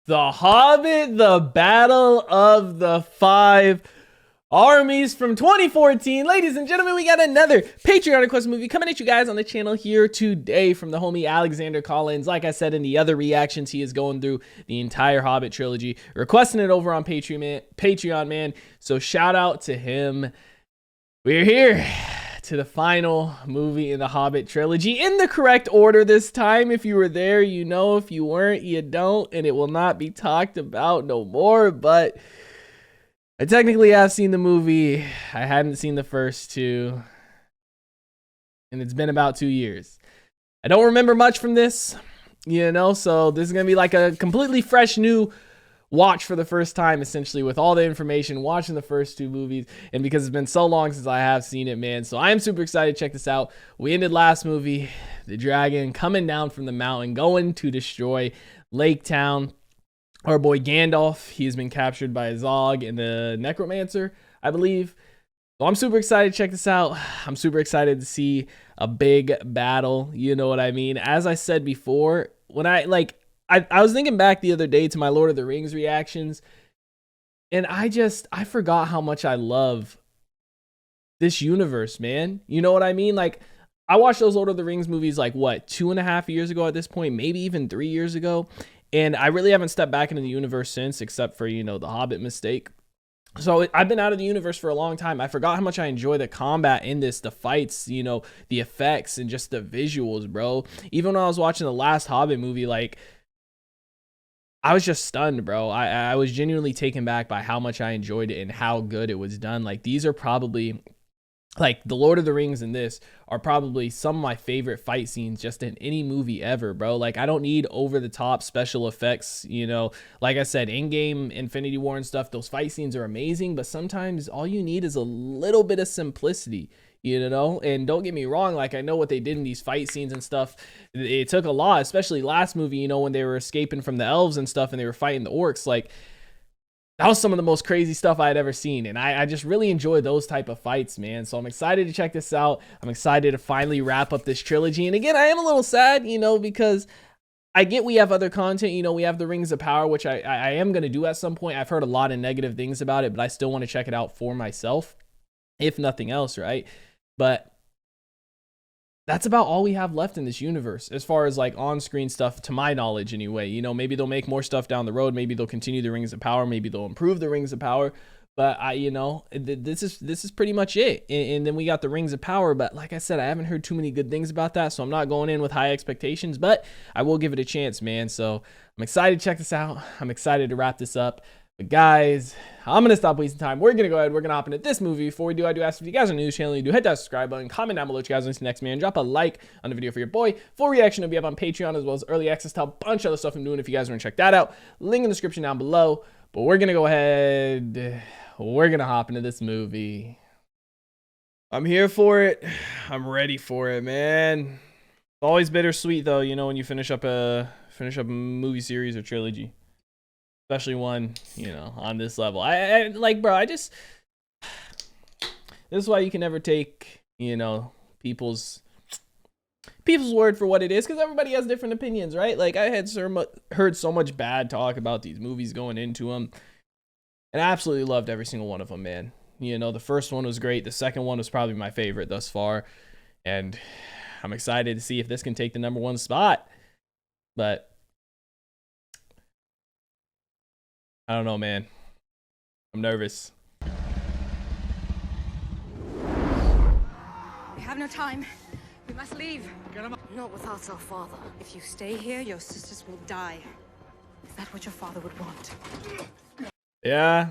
The Hobbit, the Battle of the Five Armies from 2014. Ladies and gentlemen, we got another Patreon request movie coming at you guys on the channel here today from the homie Alexander Collins. Like I said in the other reactions, he is going through the entire Hobbit trilogy, requesting it over on Patreon, man. So shout out to him. We're here to the final movie in the Hobbit trilogy in the correct order this time. If you were there, you know. If you weren't, you don't, and it will not be talked about no more. But I technically have seen the movie. I hadn't seen the first two, and it's been about 2 years. I don't remember much from this, you know, so this is gonna be like a completely fresh new watch for the first time, essentially, with all the information, watching the first two movies. And because it's been so long since I have seen it, man, so I am super excited to check this out. We ended last movie, the dragon coming down from the mountain, going to destroy Lake Town. Our boy Gandalf, he has been captured by Smaug and the necromancer, I believe. So I'm super excited to check this out. I'm super excited to see a big battle, you know what I mean? As I said before, when I was thinking back the other day to my Lord of the Rings reactions, and I forgot how much I love this universe, man. You know what I mean? Like, I watched those Lord of the Rings movies, like, what, 2.5 years ago at this point, maybe even 3 years ago. And I really haven't stepped back into the universe since, except for, you know, the Hobbit mistake. So I've been out of the universe for a long time. I forgot how much I enjoy the combat in this, the fights, you know, the effects, and just the visuals, bro. Even when I was watching the last Hobbit movie, like, I was just stunned, bro. I was genuinely taken back by how much I enjoyed it and how good it was done. Like, these are probably, like, the Lord of the Rings and this are probably some of my favorite fight scenes just in any movie ever, bro. Like, I don't need over-the-top special effects, you know. Like I said, in-game Infinity War and stuff, those fight scenes are amazing, but sometimes all you need is a little bit of simplicity, you know. And don't get me wrong, like, I know what they did in these fight scenes and stuff, it took a lot, especially last movie, you know, when they were escaping from the elves and stuff and they were fighting the orcs. Like, that was some of the most crazy stuff I had ever seen, and I just really enjoy those type of fights, man. So I'm excited to check this out. I'm excited to finally wrap up this trilogy. And again, I am a little sad, you know, because I get we have other content, you know, we have the Rings of Power, which I am going to do at some point. I've heard a lot of negative things about it, but I still want to check it out for myself, if nothing else, right? But that's about all we have left in this universe as far as like on-screen stuff, to my knowledge anyway. You know, maybe they'll make more stuff down the road, maybe they'll continue the Rings of Power, maybe they'll improve the Rings of Power, but you know, this is pretty much it. And then we got the Rings of Power, but like I said, I haven't heard too many good things about that, so I'm not going in with high expectations, but I will give it a chance, man. So I'm excited to check this out. I'm excited to wrap this up. But guys, I'm going to stop wasting time. We're going to go ahead. We're going to hop into this movie. Before we do, I do ask if you guys are new to the channel, you do hit that subscribe button, comment down below what you guys want to see next, man. Drop a like on the video for your boy. Full reaction will be up on Patreon, as well as early access to a bunch of other stuff I'm doing if you guys want to check that out. Link in the description down below. But we're going to go ahead. We're going to hop into this movie. I'm here for it. I'm ready for it, man. It's always bittersweet, though, you know, when you finish up a movie series or trilogy. Especially one, you know, on this level. I like, bro, this is why you can never take, you know, people's word for what it is, because everybody has different opinions, right? Like, I had heard so much bad talk about these movies going into them, and I absolutely loved every single one of them, man. You know, the first one was great. The second one was probably my favorite thus far, and I'm excited to see if this can take the #1 spot. But I don't know, man. I'm nervous. We have no time. We must leave. Not without our father. If you stay here, your sisters will die. Is that what your father would want? Yeah.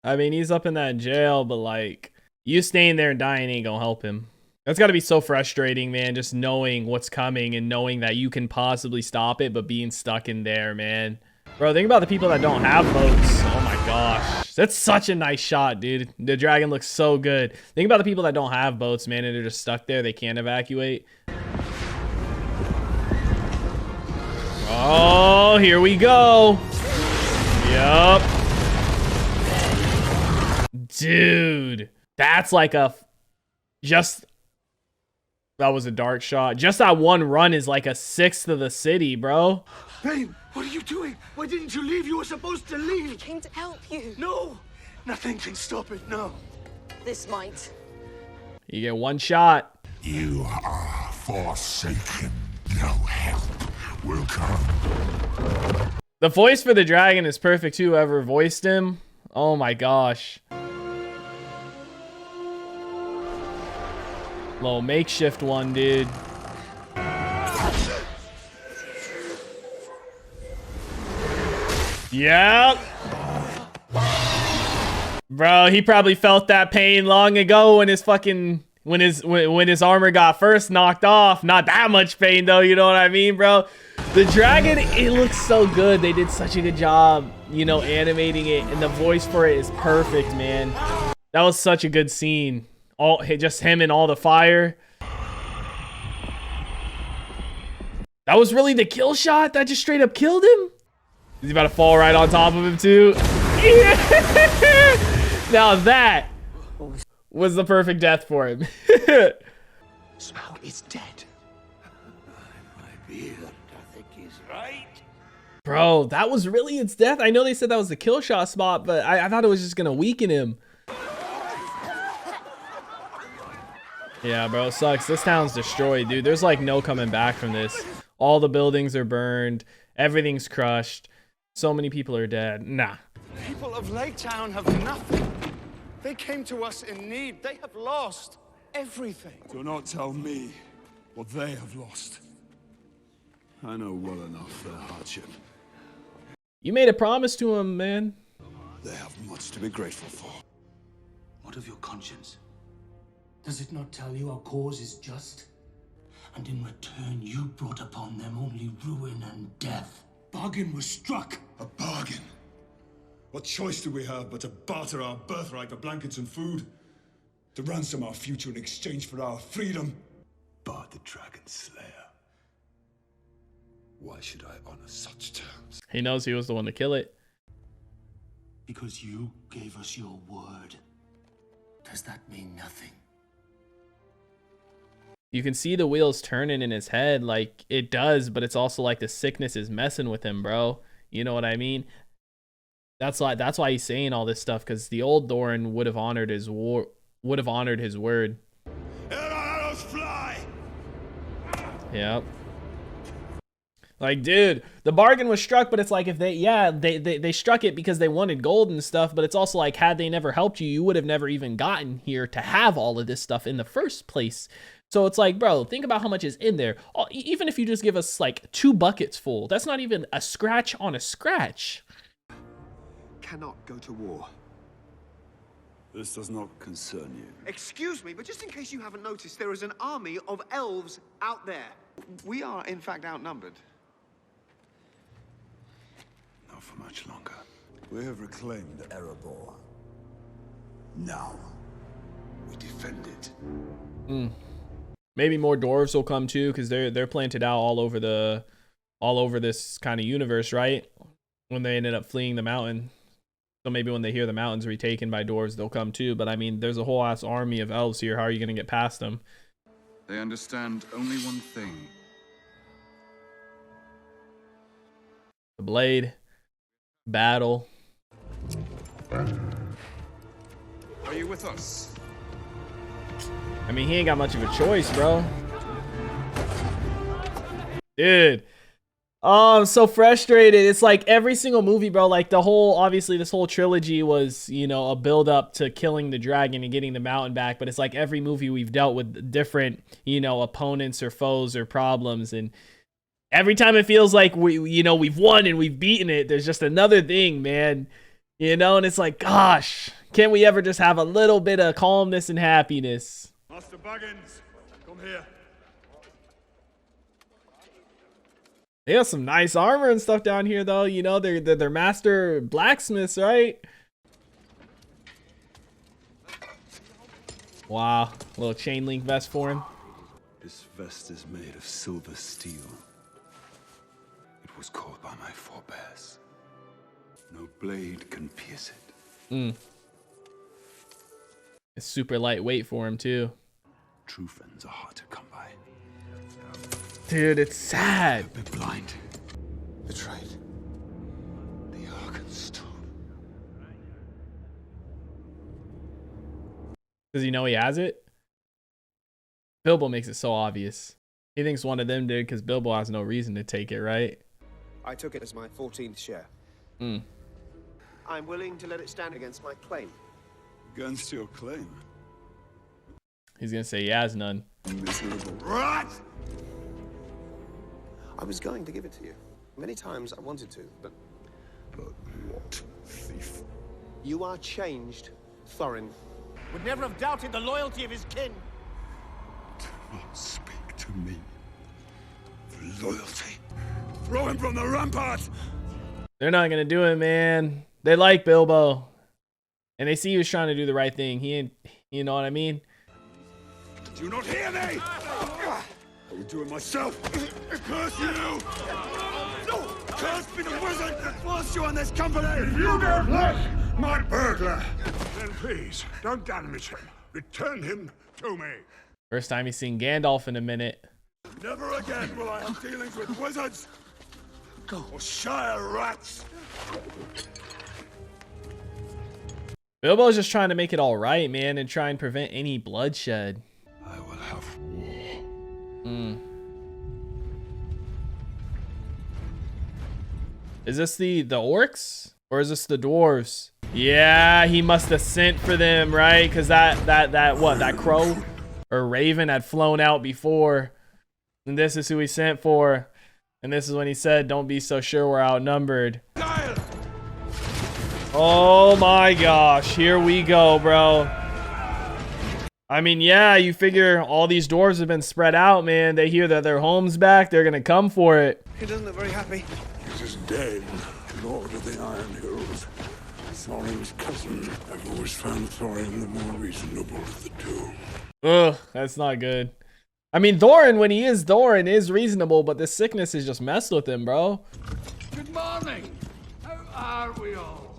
I mean, he's up in that jail, but like, you staying there and dying ain't gonna help him. That's gotta be so frustrating, man. Just knowing what's coming and knowing that you can possibly stop it, but being stuck in there, man. Bro, think about the people that don't have boats. Oh my gosh. That's such a nice shot, dude. The dragon looks so good. Think about the people that don't have boats, man, and they're just stuck there. They can't evacuate. Oh, here we go. Yup. Dude. That's like a... That was a dark shot. Just that one run is like a sixth of the city, bro. Bane, what are you doing? Why didn't you leave? You were supposed to leave. I came to help you. No, nothing can stop it, no. This might. You get one shot. You are forsaken. No help will come. The voice for the dragon is perfect too, whoever voiced him. Oh my gosh. Little makeshift one, dude. Yep. Bro, he probably felt that pain long ago when his fucking when his armor got first knocked off. Not that much pain though, you know what I mean, bro? The dragon, it looks so good. They did such a good job, you know, animating it, and the voice for it is perfect, man. That was such a good scene. Just him and all the fire. That was really the kill shot that just straight up killed him. He's about to fall right on top of him too. Yeah. Now that was the perfect death for him. Smaug is dead. My beard, I think he's right. Bro, that was really its death. I know they said that was the kill shot spot, but I thought it was just gonna weaken him. Yeah, bro, it sucks. This town's destroyed, dude. There's like no coming back from this. All the buildings are burned. Everything's crushed. So many people are dead. Nah. People of Lake Town have nothing. They came to us in need. They have lost everything. Do not tell me what they have lost. I know well enough their hardship. You made a promise to him, man. They have much to be grateful for. What of your conscience? Does it not tell you our cause is just? And in return, you brought upon them only ruin and death. Bargain was struck. A bargain? What choice do we have but to barter our birthright for blankets and food? To ransom our future in exchange for our freedom? Bard the Dragon Slayer. Why should I honor such terms? He knows he was the one to kill it. Because you gave us your word. Does that mean nothing? You can see the wheels turning in his head, like it does, but it's also like the sickness is messing with him, bro. You know what I mean? That's why he's saying all this stuff, because the old Thorin would have honored his word. Arrows fly! Yep. Like, dude, the bargain was struck, but it's like if they struck it because they wanted gold and stuff, but it's also like had they never helped you, you would have never even gotten here to have all of this stuff in the first place. So it's like, bro, think about how much is in there. Even if you just give us like 2 buckets full, that's not even a scratch on a scratch. Cannot go to war. This does not concern you. Excuse me, but just in case you haven't noticed, there is an army of elves out there. We are, in fact, outnumbered. Not for much longer. We have reclaimed Erebor. Now, we defend it. Maybe more dwarves will come too, because they're planted out all over this kind of universe, right? When they ended up fleeing the mountain. So maybe when they hear the mountains retaken by dwarves, they'll come too. But I mean, there's a whole ass army of elves here. How are you gonna get past them? They understand only one thing. The blade, battle. Are you with us? I mean, he ain't got much of a choice, bro. Dude. Oh, I'm so frustrated. It's like every single movie, bro, like obviously this whole trilogy was, you know, a build up to killing the dragon and getting the mountain back. But it's like every movie we've dealt with different, you know, opponents or foes or problems. And every time it feels like we've won and we've beaten it, there's just another thing, man. You know, and it's like, gosh, can't we ever just have a little bit of calmness and happiness? Master Baggins, come here. They got some nice armor and stuff down here, though. You know, they're master blacksmiths, right? Wow, a little chain link vest for him. This vest is made of silver steel. It was caught by my forebears. No blade can pierce it. It's super lightweight for him too. True friends are hard to come by. Dude, it's sad. Been blind. Betrayed. The Arkenstone. Does he know he has it? Bilbo makes it so obvious. He thinks one of them did because Bilbo has no reason to take it, right? I took it as my 14th share. I'm willing to let it stand against my claim. Against your claim. He's gonna say he has none. Miserable rat! I was going to give it to you. Many times I wanted to, but... But what, thief? You are changed, Thorin. Would never have doubted the loyalty of his kin. Do not speak to me. For loyalty. Throw him from the rampart! They're not gonna do it, man. They like Bilbo. And they see he was trying to do the right thing. He ain't, you know what I mean? Do you not hear me? I will do it myself. Curse you! No! Curse be the wizard that forced you on this company! If you don't like my burglar, then please don't damage him. Return him to me. First time he's seen Gandalf in a minute. Never again will I have dealings with wizards or shire rats. Bilbo's just trying to make it all right, man, and try and prevent any bloodshed. I will have war. Is this the orcs or is this the dwarves? Yeah, he must have sent for them, right? Because that crow or raven had flown out before, and this is who he sent for, and this is when he said, "Don't be so sure we're outnumbered." Oh my gosh, here we go, bro. I mean, yeah, you figure all these dwarves have been spread out, man. They hear that their home's back, they're gonna come for it. He doesn't look very happy. He is dead, Lord of the Iron Hills. Thorin's cousin. I've always found Thorin the more reasonable of the two. Ugh, that's not good. I mean, Thorin, when he is Thorin, is reasonable, but this sickness has just messed with him, bro. Good morning. How are we all?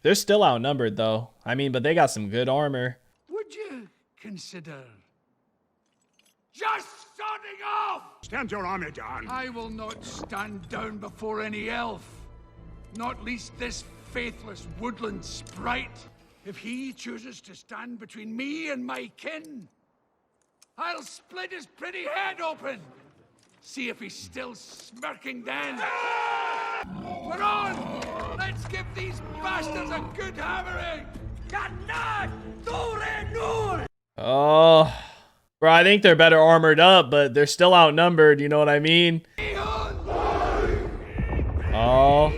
They're still outnumbered, though. I mean, but they got some good armor. Would you consider just starting off? Stand your army down. I will not stand down before any elf, not least this faithless woodland sprite. If he chooses to stand between me and my kin, I'll split his pretty head open. See if he's still smirking then. We're on! Let's give these bastards a good hammering! Oh, bro, I think they're better armored up, but they're still outnumbered, you know what I mean? Oh.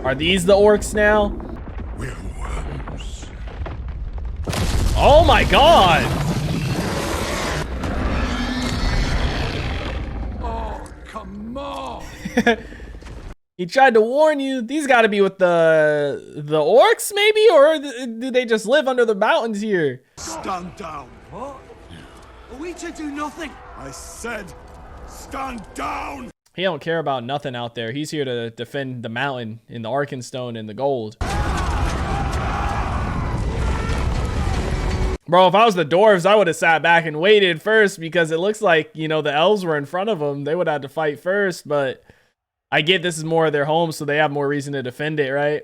Are these the orcs now? We're worms. Oh my god! Oh, come on! He tried to warn you. These got to be with the orcs, maybe? Or do they just live under the mountains here? Stand down. What? Are we to do nothing? I said, stand down. He don't care about nothing out there. He's here to defend the mountain and the Arkenstone and the gold. Bro, if I was the dwarves, I would have sat back and waited first because it looks like, you know, the elves were in front of them. They would have to fight first, but I get this is more of their home, so they have more reason to defend it, right?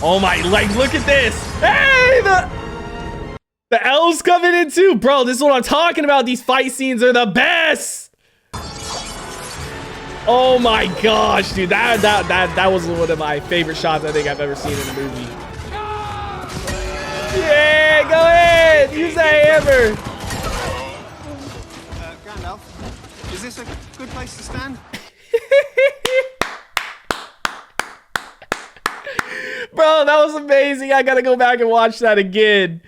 Oh my, like, look at this. Hey, the elves coming in too. Bro, this is what I'm talking about. These fight scenes are the best. Oh my gosh, dude. That was one of my favorite shots I think I've ever seen in a movie. Yeah, go ahead. Use that hammer. Gandalf, is this a good place to stand? Bro, that was amazing. I gotta go back and watch that again.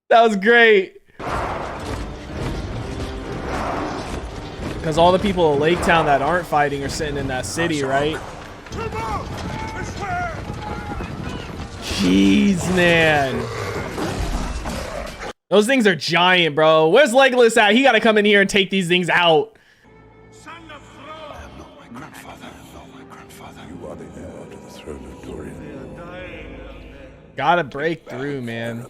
That was great. Because all the people of Lake Town that aren't fighting are sitting in that city, right? Jeez, man. Those things are giant, bro. Where's Legolas at? He gotta come in here and take these things out. Gotta break through, man.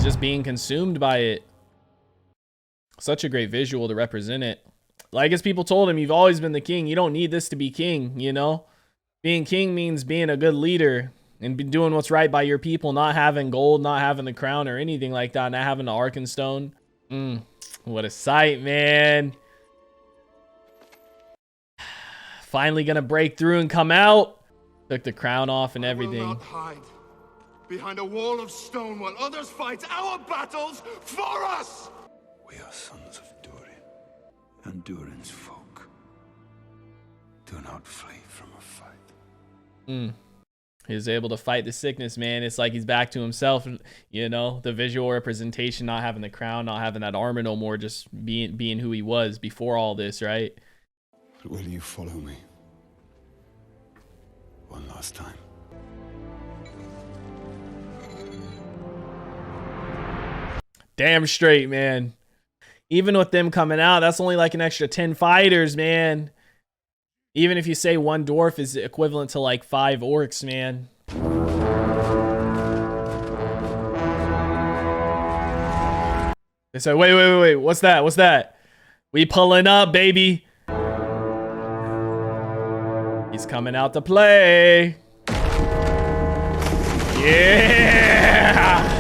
He's just being consumed by it. Such a great visual to represent it. Like as people told him, you've always been the king. You don't need this to be king, you know? Being king means being a good leader and be doing what's right by your people, not having gold, not having the crown or anything like that, not having the Arkenstone. What a sight, man. Finally gonna break through and come out. Took the crown off and everything. Will not hide behind a wall of stone while others fight our battles for us. We are sons of Durin, and Durin's folk. Do not flee from a fight. He was able to fight the sickness, man. It's like he's back to himself, you know, the visual representation, not having the crown, not having that armor no more, just being who he was before all this, right? But will you follow me? One last time. Damn straight, man. Even with them coming out, that's only like an extra 10 fighters, man. Even if you say one dwarf is equivalent to like 5 orcs, man. They said, wait, what's that? What's that? We pulling up, baby. He's coming out to play. Yeah.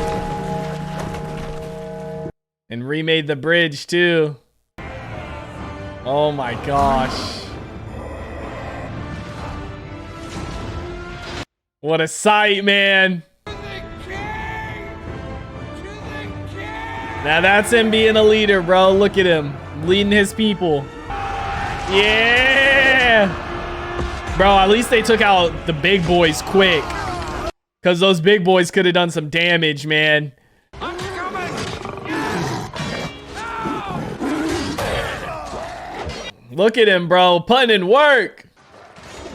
And remade the bridge too. Oh my gosh. What a sight, man. Now that's him being a leader, bro. Look at him leading his people. Yeah. Bro, at least they took out the big boys quick. Because those big boys could have done some damage, man. Look at him, bro. Putting in work.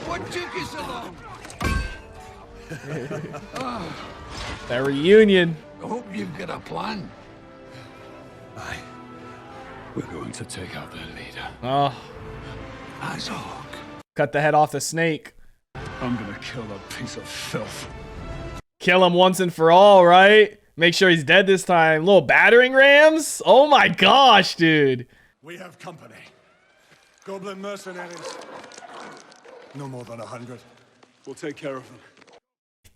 What took you so long? That reunion. I hope you've got a plan. Aye. We're going to take out their leader. Oh, As Hawk. cut the head off the snake. I'm gonna kill that piece of filth. Kill him once and for all, right? Make sure he's dead this time. Little battering rams? Oh my gosh, dude. We have company. Goblin mercenaries. No more than 100. We'll take care of them.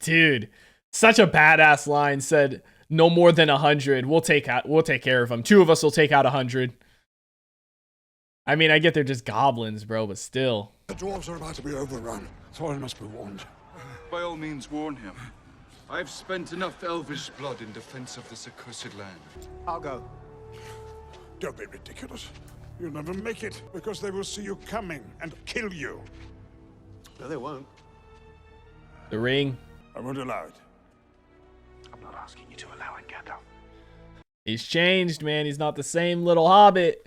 Dude, such a badass line. Said no more than 100. We'll take care of them. 2 of us will take out 100. I mean, I get they're just goblins, bro, but still. The dwarves are about to be overrun. Thorin must be warned. By all means, warn him. I've spent enough elvish blood in defense of this accursed land. I'll go. Don't be ridiculous. You'll never make it, because they will see you coming and kill you. No, they won't. The ring. I won't allow it. I'm not asking you to allow it, Gandalf. He's changed, man. He's not the same little hobbit.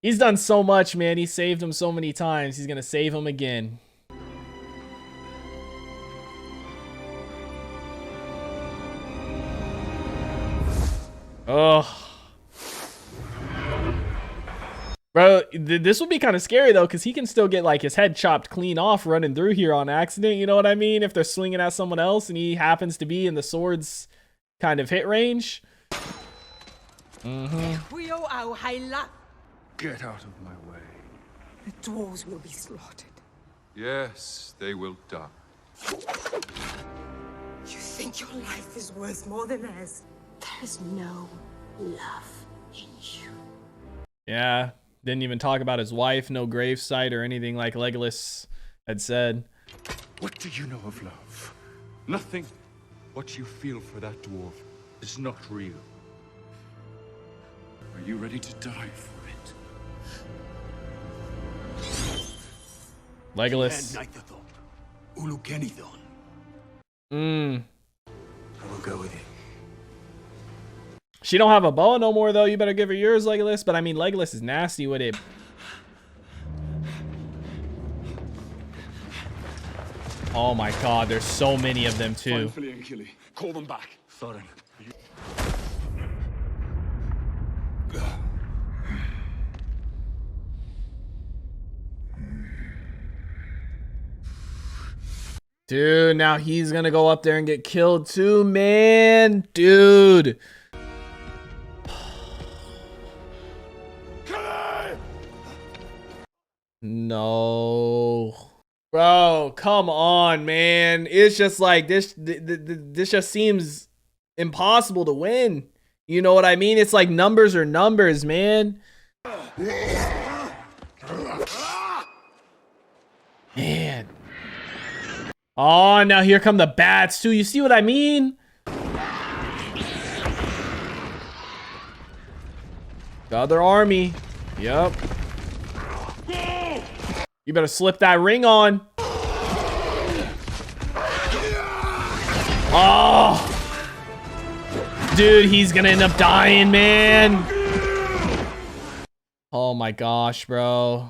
He's done so much, man. He saved him so many times. He's gonna save him again. Oh. Bro, this will be kind of scary though, because he can still get like his head chopped clean off running through here on accident. You know what I mean? If they're swinging at someone else and he happens to be in the sword's kind of hit range. Get out of my way. The dwarves will be slaughtered. Yes, they will die. You think your life is worth more than theirs? There is no love in you. Yeah. Didn't even talk about his wife, no gravesite or anything like Legolas had said. What do you know of love? Nothing. What you feel for that dwarf is not real. Are you ready to die for it? Legolas. I will go with you. She don't have a bow no more though. You better give her yours, Legolas. But I mean, Legolas is nasty with it. Oh my god, there's so many of them too. Find Philly and Killy. Call them back. Thorin. Dude, now he's gonna go up there and get killed too, man. Dude. No. Bro, come on, man. It's just like this just seems impossible to win. You know what I mean? It's like numbers are numbers, man. Man. Oh, now here come the bats too. You see what I mean? The other army. Yep. You better slip that ring on. Oh. Dude, he's gonna end up dying, man. Oh my gosh, bro.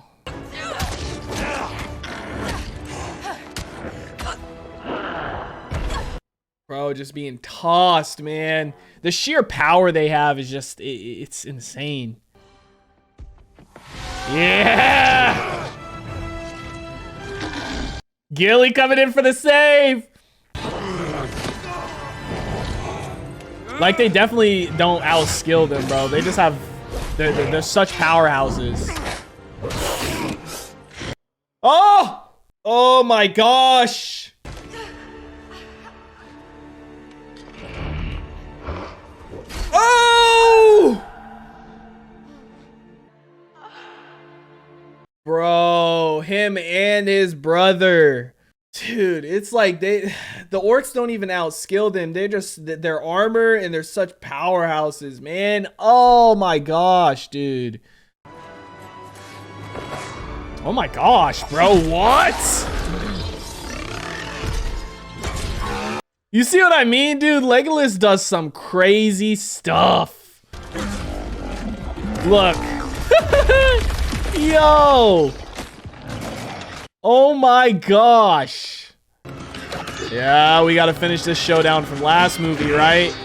Bro, just being tossed, man. The sheer power they have is just, it's insane. Yeah! Gilly coming in for the save. Like, they definitely don't outskill them, bro. They just have, they're such powerhouses. Oh! Oh my gosh. Oh! Bro, him and his brother. Dude, it's like the orcs don't even outskill them. They're just, their armor and they're such powerhouses, man. Oh my gosh, dude. Oh my gosh, bro, what? You see what I mean, dude? Legolas does some crazy stuff. Look. Yo. Oh my gosh. Yeah, we gotta finish this showdown from last movie, right?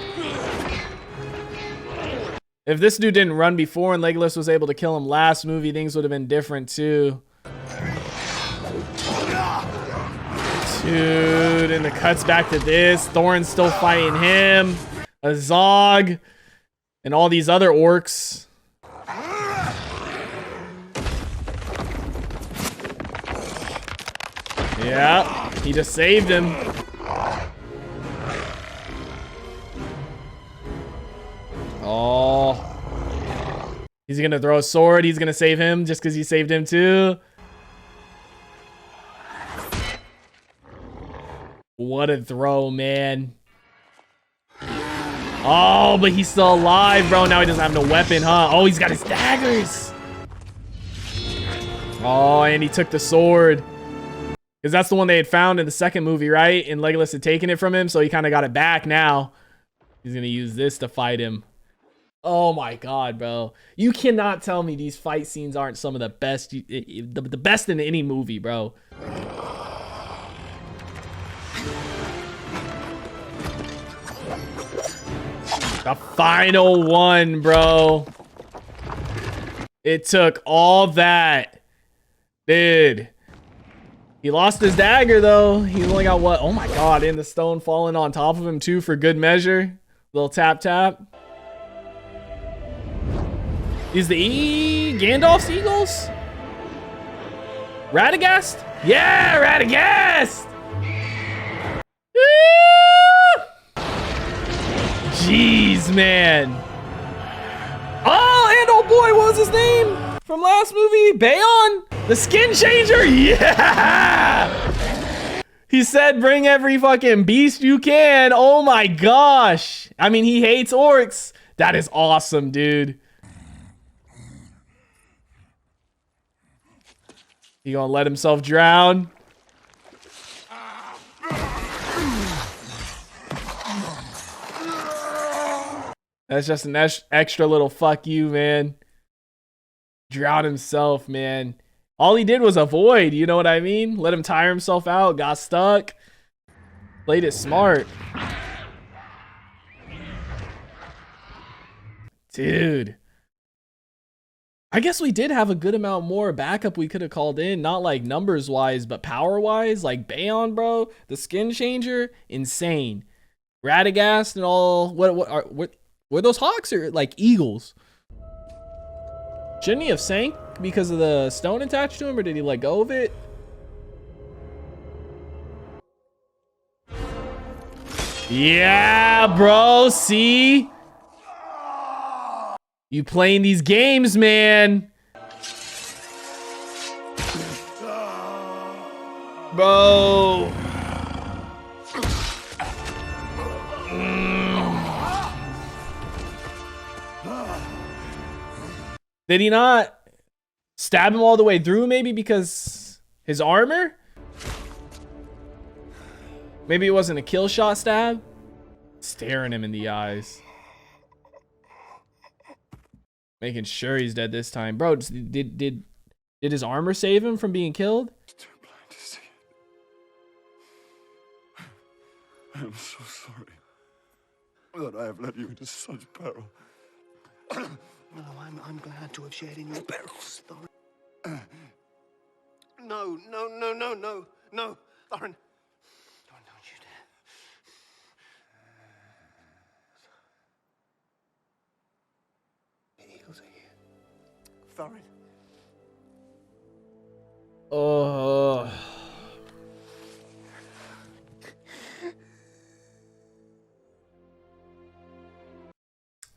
If this dude didn't run before and Legolas was able to kill him last movie, things would have been different too. Dude, and the cuts back to this. Thorin's still fighting him. Azog. And all these other orcs. Yeah, he just saved him. Oh. He's gonna throw a sword. He's gonna save him just because he saved him too. What a throw, man. Oh, but he's still alive, bro. Now he doesn't have no weapon, huh? Oh, he's got his daggers. Oh, and he took the sword. Because that's the one they had found in the second movie, right? And Legolas had taken it from him, so he kind of got it back now. He's going to use this to fight him. Oh my god, bro. You cannot tell me these fight scenes aren't some of the best, the best in any movie, bro. The final one, bro. It took all that. Dude. He lost his dagger, though. He only got what? Oh my god, and the stone falling on top of him, too, for good measure. Little tap, tap. Is the Gandalf's Eagles? Radagast? Yeah, Radagast! Jeez, man. Oh, and oh boy, what was his name from last movie? Bayon? The skin changer? Yeah! He said bring every fucking beast you can. Oh my gosh. I mean, he hates orcs. That is awesome, dude. He gonna let himself drown? That's just an extra little fuck you, man. Drowned himself, man. All he did was avoid, you know what I mean? Let him tire himself out, got stuck. Played it smart. Dude. I guess we did have a good amount more backup we could have called in, not like numbers wise, but power wise. Like Bayon, bro, the skin changer, insane. Radagast and all. What were those hawks or like eagles? Shouldn't he have sank because of the stone attached to him, or did he let go of it? Yeah, bro. See, you playing these games, man. Bro. Did he not stab him all the way through, maybe because his armor? Maybe it wasn't a kill shot stab? Staring him in the eyes. Making sure he's dead this time. Bro, did his armor save him from being killed? Too blind to see it. I am so sorry that I have led you into such peril. No, I'm glad to have shared in your perils, Thorin. No, Thorin. Don't you dare. The eagles are here. Thorin. Oh.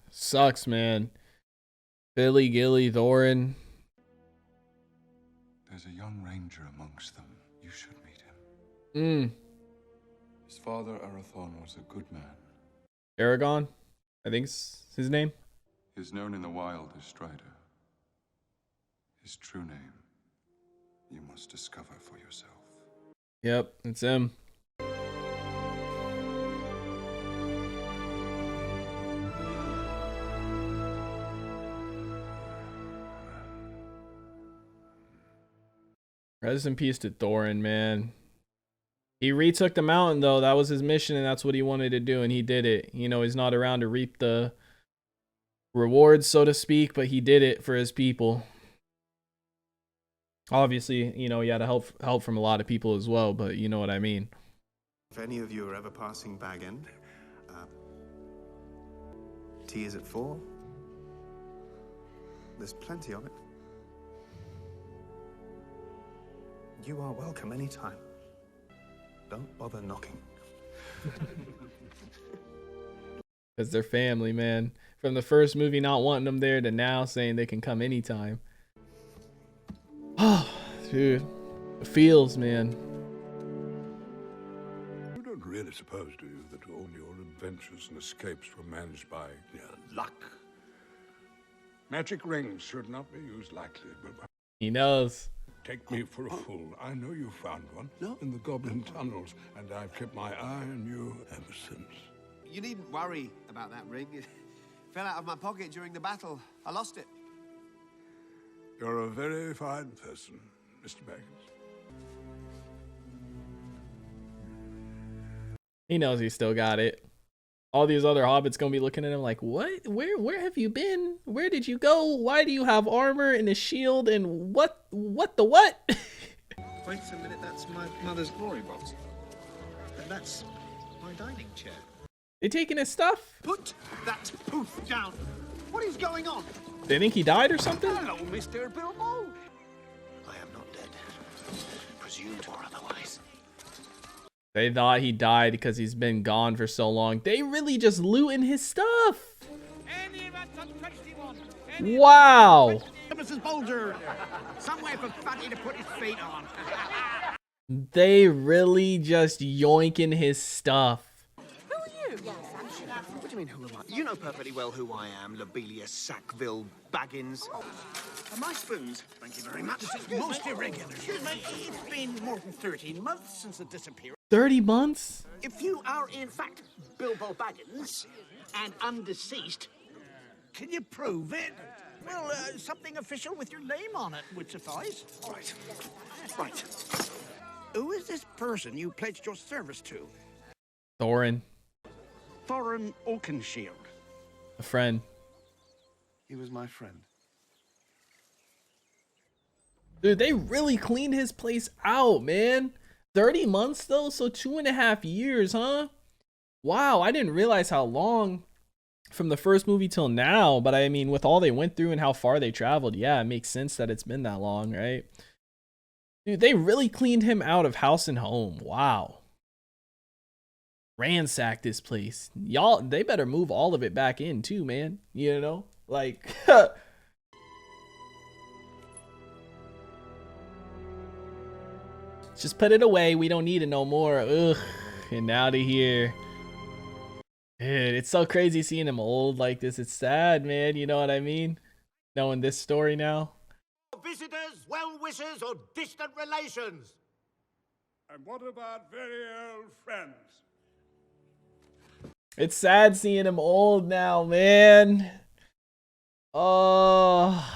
Sucks, man. Billy, Gilly, Thorin. There's a young ranger amongst them. You should meet him. His father, Arathon, was a good man. Aragon, I think's his name. He's known in the wild as Strider. His true name, you must discover for yourself. Yep, it's him. Rest in peace to Thorin, man. He retook the mountain, though. That was his mission, and that's what he wanted to do, and he did it. You know, he's not around to reap the rewards, so to speak, but he did it for his people. Obviously, you know, he had help from a lot of people as well, but you know what I mean. If any of you are ever passing Bag End, tea is at 4. There's plenty of it. You are welcome anytime. Don't bother knocking. Because they're family, man. From the first movie not wanting them there to now saying they can come anytime. Oh, dude. It feels, man. You don't really suppose, do you, that all your adventures and escapes were managed by luck? Magic rings should not be used lightly, but... He knows. Take me for a fool. I know you found one in the goblin tunnels, and I've kept my eye on you ever since. You needn't worry about that ring. It fell out of my pocket during the battle. I lost it. You're a very fine person, Mr. Baggins. He knows he still got it. All these other hobbits gonna be looking at him like, what? Where have you been? Where did you go? Why do you have armor and a shield and what the what? Wait a minute, that's my mother's glory box. And that's my dining chair. They taking his stuff? Put that poof down. What is going on? They think he died or something? Hello, Mr. Bilbo. I am not dead. Presumed or otherwise. They thought he died because he's been gone for so long. They really just looting his stuff. Wow. Mrs. Bulger, somewhere for Fatty to put his feet on. They really just yoinking his stuff. Who are you? What do you mean, who am I? You know perfectly well who I am, Lobelia Sackville Baggins. My spoons, thank you very much. This is most irregular. Excuse me, it's been more than 13 months since the disappearance. 30 months? If you are in fact Bilbo Baggins and undeceased, can you prove it? Well, something official with your name on it would suffice. Right. Who is this person you pledged your service to? Thorin. Thorin Oakenshield. A friend. He was my friend. Dude, they really cleaned his place out, man. 30 months though, so 2.5 years, huh? Wow, I didn't realize how long from the first movie till now, but I mean, with all they went through and how far they traveled, yeah, it makes sense that it's been that long, right? Dude, they really cleaned him out of house and home. Wow. Ransacked this place. Y'all, they better move all of it back in too, man. You know? Like, just put it away. We don't need it no more. Ugh. And out of here. Dude, it's so crazy seeing him old like this. It's sad, man. You know what I mean? Knowing this story now. Visitors, well-wishers, or distant relations? And what about very old friends? It's sad seeing him old now, man. Oh,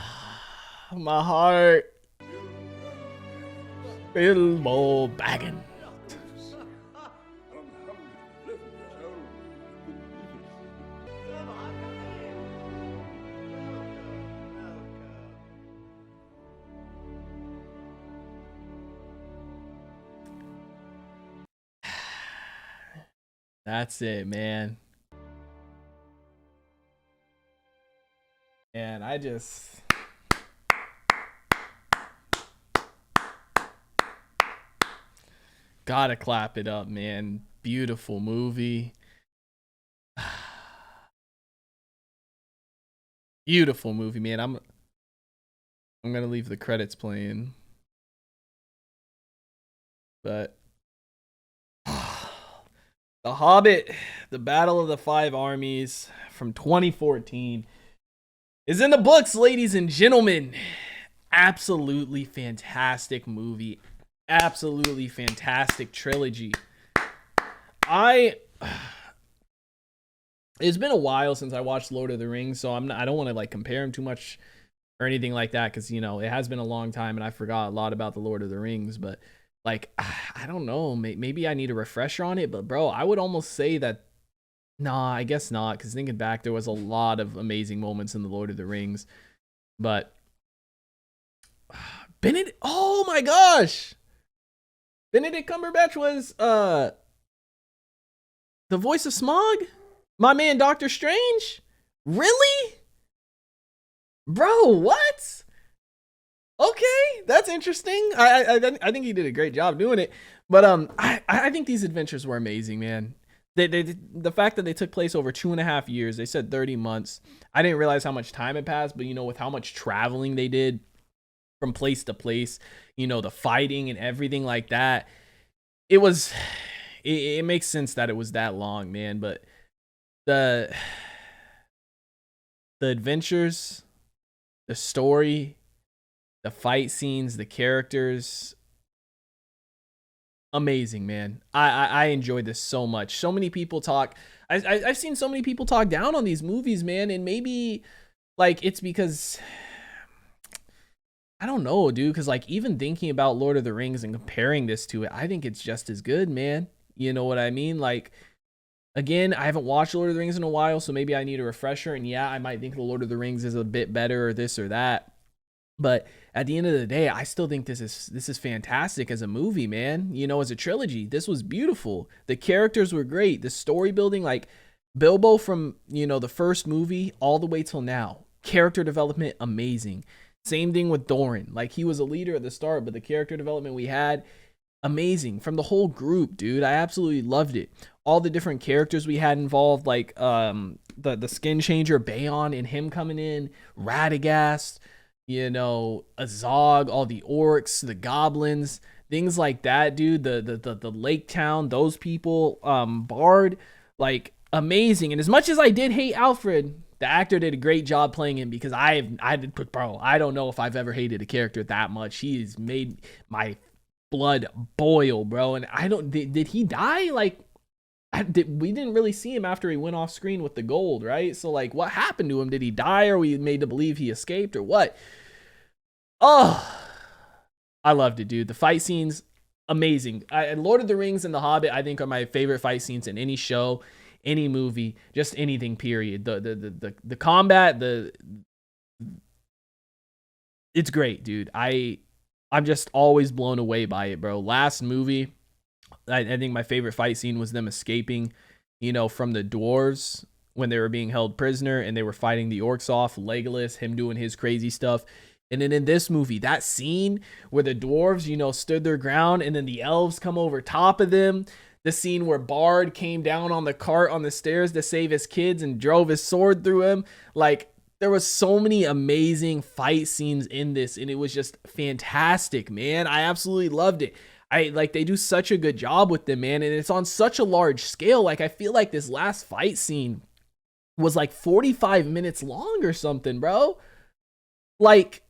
my heart. Bilbo Baggins. That's it, man. And I just... gotta clap it up, man. Beautiful movie. Beautiful movie, man. I'm gonna leave the credits playing. But... The Hobbit, the Battle of the Five Armies from 2014 is in the books, ladies and gentlemen. Absolutely fantastic movie. Absolutely fantastic trilogy. It's been a while since I watched Lord of the Rings, so I don't want to like compare them too much or anything like that, because you know it has been a long time and I forgot a lot about the Lord of the Rings. But like, I don't know, maybe I need a refresher on it, but bro, I would almost say that, nah, I guess not, because thinking back, there was a lot of amazing moments in the Lord of the Rings. But Benedict, oh my gosh, Benedict Cumberbatch was the voice of Smaug, my man Doctor Strange. Really, bro? What? Okay, that's interesting. I think he did a great job doing it. But I think these adventures were amazing, man. The fact that they took place over 2.5 years, they said 30 months. I didn't realize how much time had passed, but you know, with how much traveling they did from place to place, you know, the fighting and everything like that, it makes sense that it was that long, man. But the adventures, the story, the fight scenes, the characters, amazing, man. I enjoyed this so much. So many people talk. I've seen so many people talk down on these movies, man, and maybe like it's because I don't know, dude. Because like even thinking about Lord of the Rings and comparing this to it, I think it's just as good, man. You know what I mean? Like, again, I haven't watched Lord of the Rings in a while, so maybe I need a refresher. And yeah, I might think the Lord of the Rings is a bit better or this or that. But at the end of the day, I still think this is fantastic as a movie, man. You know, as a trilogy, this was beautiful. The characters were great. The story building, like Bilbo from, you know, the first movie all the way till now. Character development, amazing. Same thing with Doran. Like, he was a leader at the start, but the character development we had, amazing. From the whole group, dude. I absolutely loved it. All the different characters we had involved, like the skin changer, Bayon, and him coming in, Radagast, you know, Azog, all the orcs, the goblins, things like that, dude. The lake town, those people, Bard, like, amazing. And as much as I did hate Alfred, the actor did a great job playing him, because I don't know if I've ever hated a character that much. He's made my blood boil, bro. And did he die? Like, we didn't really see him after he went off screen with the gold, right? So like, what happened to him? Did he die, or we made to believe he escaped, or what? Oh, I loved it, dude. The fight scenes, amazing. Lord of the Rings and The Hobbit, I think, are my favorite fight scenes in any show, any movie, just anything, period. The combat, it's great, dude. I'm just always blown away by it, bro. Last movie, I think my favorite fight scene was them escaping, from the dwarves when they were being held prisoner and they were fighting the orcs off. Legolas, him doing his crazy stuff. And then in this movie, that scene where the dwarves, stood their ground and then the elves come over top of them. The scene where Bard came down on the cart on the stairs to save his kids and drove his sword through him. Like, there was so many amazing fight scenes in this, and it was just fantastic, man. I absolutely loved it. They do such a good job with them, man, and it's on such a large scale. Like, I feel like this last fight scene was like 45 minutes long or something, bro. Like,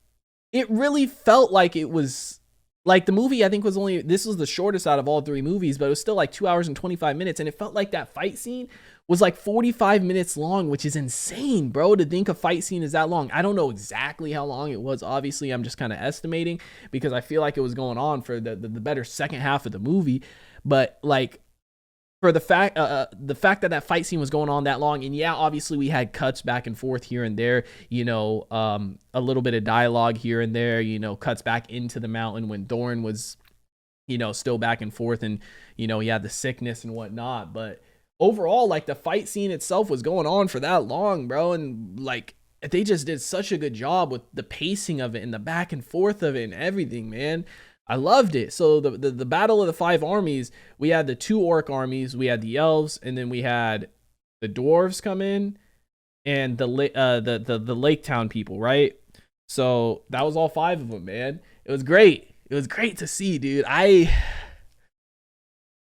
it really felt like it was like the movie, I think this was the shortest out of all 3 movies, but it was still like 2 hours and 25 minutes. And it felt like that fight scene was like 45 minutes long, which is insane, bro, to think a fight scene is that long. I don't know exactly how long it was. Obviously, I'm just kind of estimating because I feel like it was going on for the better second half of the movie. But like, for the fact that fight scene was going on that long, and yeah, obviously we had cuts back and forth here and there, a little bit of dialogue here and there, cuts back into the mountain when Thorin was, still back and forth, and he had the sickness and whatnot. But overall, like, the fight scene itself was going on for that long, bro, and like, they just did such a good job with the pacing of it and the back and forth of it and everything, man. I loved it. So the Battle of the Five Armies, we had the 2 orc armies, we had the elves, and then we had the dwarves come in, and the Lake Town people, right? So that was all 5 of them, man. It was great. It was great to see, dude.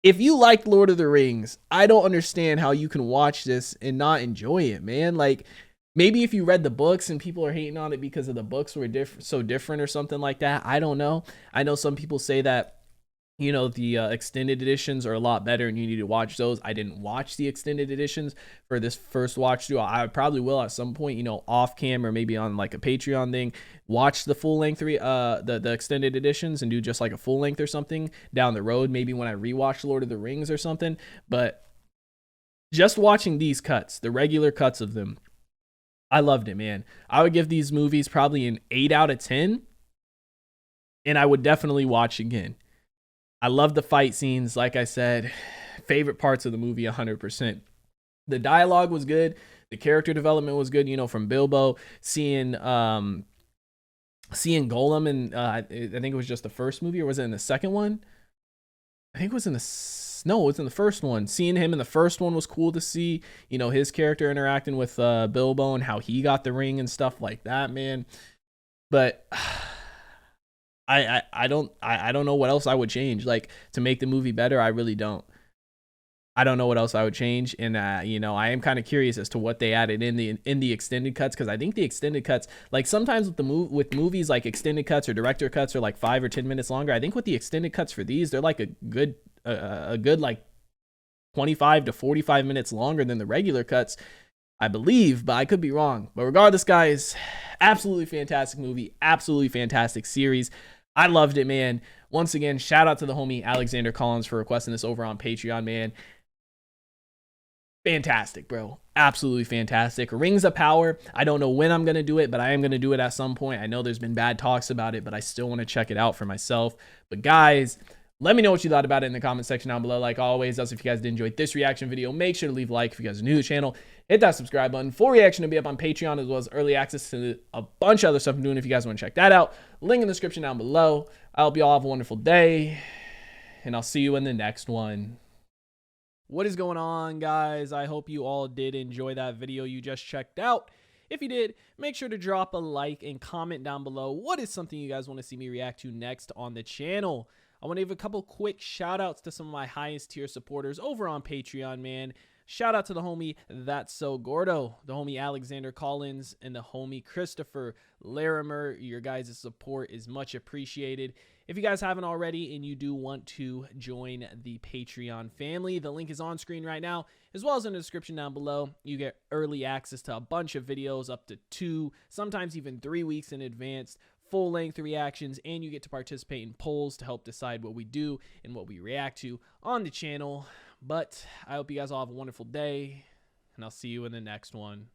If you liked Lord of the Rings, I don't understand how you can watch this and not enjoy it, man. Like, maybe if you read the books and people are hating on it because of the books were so different or something like that. I don't know. I know some people say that, the extended editions are a lot better and you need to watch those. I didn't watch the extended editions for this first watch through. I probably will at some point, off cam or maybe on like a Patreon thing, watch the full length, the extended editions and do just like a full length or something down the road. Maybe when I rewatch Lord of the Rings or something. But just watching these cuts, the regular cuts of them, I loved it, man. I would give these movies probably an 8 out of 10, and I would definitely watch again. I love the fight scenes, like I said. Favorite parts of the movie, 100%. The dialogue was good. The character development was good, from Bilbo. Seeing Gollum, and I think it was just the first movie, or was it in the second one? I think it was in no, it's in the first one. Seeing him in the first one was cool to see, his character interacting with Bilbo and how he got the ring and stuff like that, man. But I don't know what else I would change, like, to make the movie better. I really don't. I don't know what else I would change, and I am kind of curious as to what they added in the extended cuts, because I think the extended cuts, like, sometimes with movies, like, extended cuts or director cuts are like 5 or 10 minutes longer. I think with the extended cuts for these, they're like a good like 25 to 45 minutes longer than the regular cuts, I believe, but I could be wrong. But regardless, guys, absolutely fantastic movie, absolutely fantastic series. I loved it, man. Once again, shout out to the homie Alexander Collins for requesting this over on Patreon, man. Fantastic, bro. Absolutely fantastic. Rings of Power. I don't know when I'm going to do it, but I am going to do it at some point. I know there's been bad talks about it, but I still want to check it out for myself. But guys, let me know what you thought about it in the comment section down below. Like always, if you guys did enjoy this reaction video, make sure to leave a like. If you guys are new to the channel, hit that subscribe button. Full reaction to be up on Patreon, as well as early access to a bunch of other stuff I'm doing if you guys want to check that out. Link in the description down below. I hope you all have a wonderful day, and I'll see you in the next one. What is going on, guys? I hope you all did enjoy that video you just checked out. If you did, make sure to drop a like and comment down below what is something you guys want to see me react to next on the channel. I want to give a couple quick shout outs to some of my highest tier supporters over on Patreon, man. Shout out to the homie That's So Gordo, the homie Alexander Collins, and the homie Christopher Larimer. Your guys' support is much appreciated. If you guys haven't already and you do want to join the Patreon family, the link is on screen right now, as well as in the description down below. You get early access to a bunch of videos, up to 2, sometimes even 3 weeks in advance, full-length reactions, and you get to participate in polls to help decide what we do and what we react to on the channel. But I hope you guys all have a wonderful day, and I'll see you in the next one.